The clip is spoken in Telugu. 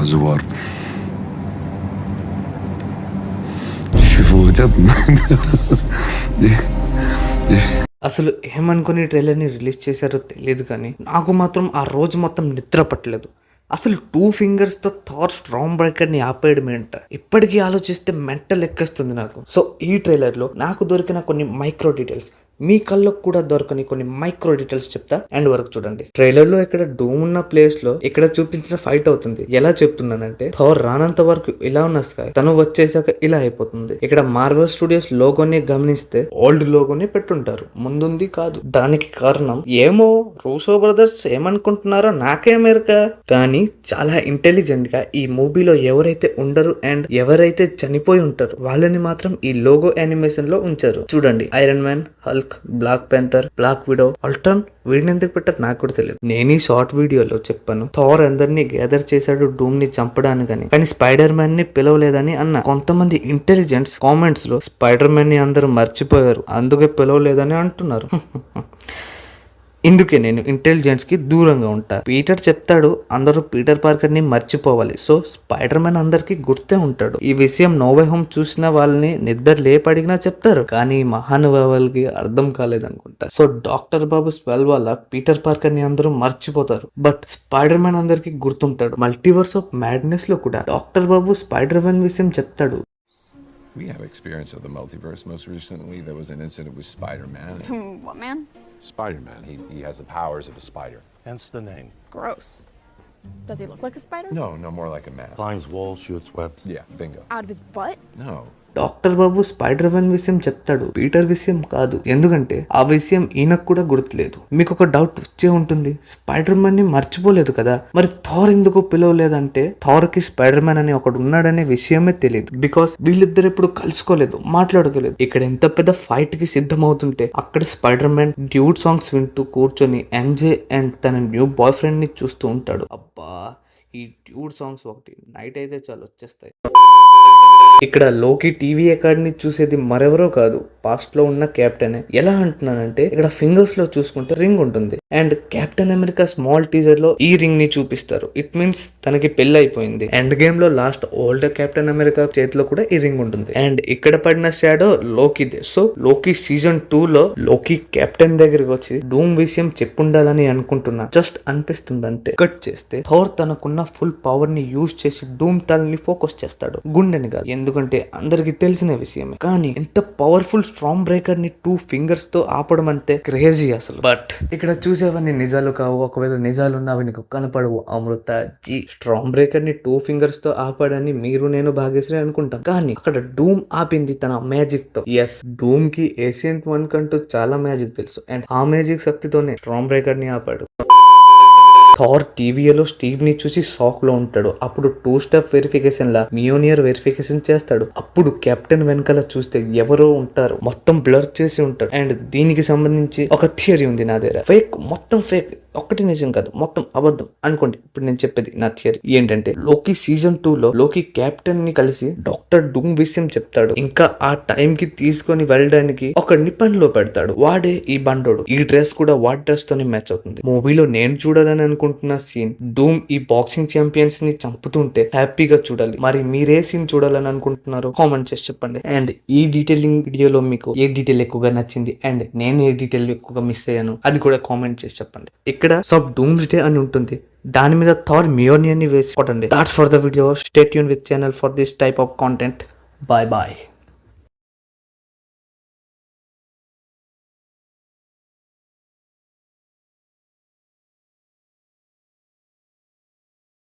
was a war. అసలు ఏమనుకుని ట్రైలర్ని రిలీజ్ చేశారో తెలియదు, కానీ నాకు మాత్రం ఆ రోజు మొత్తం నిద్ర పట్టలేదు. అసలు 2 ఫింగర్స్తో థార్ స్ట్రాంగ్ బ్రేకర్ని ఆపేయడం ఏంట, ఇప్పటికీ ఆలోచిస్తే మెంటల్ ఎక్కేస్తుంది నాకు. సో ఈ ట్రైలర్లో నాకు దొరికిన కొన్ని మైక్రో డీటెయిల్స్, మీ కళ్ళకు కూడా దొరకని కొన్ని మైక్రో డీటెయిల్స్ చెప్తా. అండ్ వరకు చూడండి. ట్రైలర్ లో ఇక్కడ డూమ్ ఉన్న ప్లేస్ లో ఇక్కడ చూపించిన ఫైట్ అవుతుంది. ఎలా చెప్తున్నానంటే, థోర్ రానంత వరకు ఇలా ఉన్న స్కై తను వచ్చేసాక ఇలా అయిపోతుంది. ఇక్కడ మార్వెల్ స్టూడియోస్ లోగోని గమనిస్తే ఓల్డ్ లోగోని పెట్టుంటారు, ముందుంది కాదు. దానికి కారణం ఏమో రూసో బ్రదర్స్ ఏమనుకుంటున్నారో నాకే మేరక, కానీ చాలా ఇంటెలిజెంట్ గా ఈ మూవీలో ఎవరైతే ఉండరు అండ్ ఎవరైతే చనిపోయి ఉంటారు వాళ్ళని మాత్రం ఈ లోగో యానిమేషన్ లో ఉంచారు. చూడండి, Iron Man, Hulk, Black Panther, Black Widow, Ultron, వీడిని ఎందుకు పెట్టారు నాకు కూడా తెలియదు. నేను ఈ షార్ట్ వీడియోలో చెప్పాను, థోర్ అందరినీ గ్యాదర్ చేశాడు డూమ్ ని చంపడానికని, కానీ స్పైడర్ మ్యాన్ ని పిలవలేదని అన్న. కొంతమంది ఇంటెలిజెంట్స్ కామెంట్స్ లో స్పైడర్ మ్యాన్ ని అందరూ మర్చిపోయారు, అందుకే పిలవలేదని అంటున్నారు. ఇందుకే నేను ఇంటెలిజెన్స్ కి దూరంగా ఉంటా. పీటర్ చెప్తాడు అందరూ పీటర్ పార్కర్ ని మర్చిపోవాలి, సో స్పైడర్ మ్యాన్ అందరికి గుర్తే ఉంటాడు. ఈ విషయం నోవే హోమ్ చూసిన వాళ్ళని నిద్ర లేపడిగినా చెప్తారు, కానీ మహానుభావులకి అర్థం కాలేదనుకుంటా. సో డాక్టర్ బాబు స్పెల్ వల్ల పీటర్ పార్కర్ ని అందరూ మర్చిపోతారు, బట్ స్పైడర్ మ్యాన్ అందరికి గుర్తుంటాడు. మల్టీవర్స్ ఆఫ్ మ్యాడ్నెస్ లో కూడా డాక్టర్ బాబు స్పైడర్ మ్యాన్ విషయం చెప్తాడు. We have experience of the multiverse. Most recently, there was an incident with Spider-Man. What man? Spider-Man. He has the powers of a spider. Hence the name. Gross. Does he look like a spider? No, more like a man. Climbs walls, shoots webs. Yeah, bingo. Out of his butt? No. Doctor Babu spider man విషయం చెప్తాడు, పీటర్ విషయం కాదు. ఎందుకంటే ఆ విషయం ఈయనకు కూడా గుర్తులేదు. మీకు ఒక డౌట్ వచ్చే ఉంటుంది, స్పైడర్ మ్యాన్ ని మర్చిపోలేదు కదా, మరి థార్ ఎందుకు పిలవలేదంటే, థార్ కి స్పైడర్ మ్యాన్ అని ఒకడు ఉన్నాడనే విషయమే తెలియదు. బికాస్ వీళ్ళిద్దరు ఎప్పుడు కలుసుకోలేదు, మాట్లాడుకోలేదు. ఇక్కడ ఎంత పెద్ద ఫైట్ కి సిద్ధమవుతుంటే అక్కడ స్పైడర్ మ్యాన్ డ్యూడ్ సాంగ్స్ వింటూ కూర్చొని ఎంజే అండ్ తన న్యూ బాయ్ ఫ్రెండ్ ని చూస్తూ ఉంటాడు. అబ్బా, ఈ డ్యూడ్ సాంగ్స్ ఒకటి నైట్ అయితే చాలు వచ్చేస్తాయి. ఇక్కడ లోకి టీవీ అకాడమీ చూసేది మరెవరో కాదు, పాస్ట్ లో ఉన్న కెప్టెన్. ఎలా అంటున్నానంటే, ఇక్కడ ఫింగర్స్ లో చూసుకుంటే రింగ్ ఉంటుంది and captain America small teaser లో ఈ రింగ్ ని చూపిస్తారు. ఇట్ మీన్స్ తనకి పెళ్లి అయిపోయింది. ఎండ్ గేమ్ లో లాస్ట్ ఓల్డ్ కెప్టెన్ అమెరికా చేతిలో కూడా ఈ రింగ్ ఉంటుంది. అండ్ ఇక్కడ పడిన షాడో లోకిదే. సో లోకి సీజన్ 2 లో లోకి కెప్టెన్ దగ్గరికి వచ్చి డూమ్ విషయం చెప్పుండాలని అనుకుంటున్నా, జస్ట్ అనిపిస్తుంది అంతే. కట్ చేస్తే థోర్ తనకున్న ఫుల్ పవర్ ని యూజ్ చేసి డూమ్ తలని ఫోకస్ చేస్తాడు, గుండెని కాదు. ఎందుకంటే అందరికి తెలిసిన విషయమే, కానీ ఎంత పవర్ఫుల్ స్ట్రాంగ్ బ్రేకర్ ని 2 ఫింగర్స్ తో ఆపడం అంటే క్రేజీ అసలు. బట్ ఇక్కడ చూసేవన్నీ నిజాలు కావు, ఒకవేళ నిజాలు ఉన్నవి నీకు కనపడవు. అమృత జీ స్ట్రాంగ్ బ్రేకర్ ని 2 ఫింగర్స్ తో ఆపాడని మీరు నేను భాగ్యశ్రీ అనుకుంటాం, కానీ అక్కడ డూమ్ ఆపింది తన మ్యాజిక్ తో. ఎస్, డూమ్ కి ఏషియంట్ 1 కంటూ చాలా మ్యాజిక్ తెలుసు అండ్ ఆ మ్యాజిక్ శక్తితోనే స్ట్రాంగ్ బ్రేకర్ ని ఆపాడు. థార్ టీవీలో స్టీవ్ ని చూసి షాక్ లో ఉంటాడు. అప్పుడు 2 స్టెప్ వెరిఫికేషన్ లా మియోనియర్ వెరిఫికేషన్ చేస్తాడు. అప్పుడు కెప్టెన్ వెనకాల చూస్తే ఎవరో ఉంటారు, మొత్తం బ్లర్ చేసి ఉంటాడు. అండ్ దీనికి సంబంధించి ఒక థియరీ ఉంది నా దగ్గర. ఫేక్, మొత్తం ఫేక్, ఒక్కటి నిజం కాదు, మొత్తం అబద్ధం అనుకోండి. ఇప్పుడు నేను చెప్పేది నా థియరీ ఏంటంటే, లోకి సీజన్ 2 లో లోకి కెప్టెన్ ని కలిసి డాక్టర్ డూమ్ విషయం చెప్తాడు. ఇంకా ఆ టైం కి తీసుకొని వెళ్ళడానికి ఒకడిని పనిలో పెడతాడు. వాడే ఈ బండోడు. ఈ డ్రెస్ కూడా వాడి డ్రెస్ తోనే మ్యాచ్ అవుతుంది. మూవీలో నేను చూడాలని అనుకుంటున్న సీన్, డూమ్ ఈ బాక్సింగ్ ఛాంపియన్స్ ని చంపుతుంటే హ్యాపీగా చూడాలి. మరి మీరే సీన్ చూడాలని అనుకుంటున్నారో కామెంట్ చేసి చెప్పండి. అండ్ ఈ డీటెయిలింగ్ వీడియోలో మీకు ఏ డీటెయిల్ ఎక్కువగా నచ్చింది అండ్ నేను ఏ డీటెయిల్ ఎక్కువగా మిస్ అయ్యాను అది కూడా కామెంట్ చేసి చెప్పండి. ఇక్కడ సబ్ డూమ్స్డే అని ఉంటుంది, దాని మీద థార్ మియోనియర్ ని వేసి కొట్టండి. That's for the video. Stay tune with channel for this type of content. Bye bye.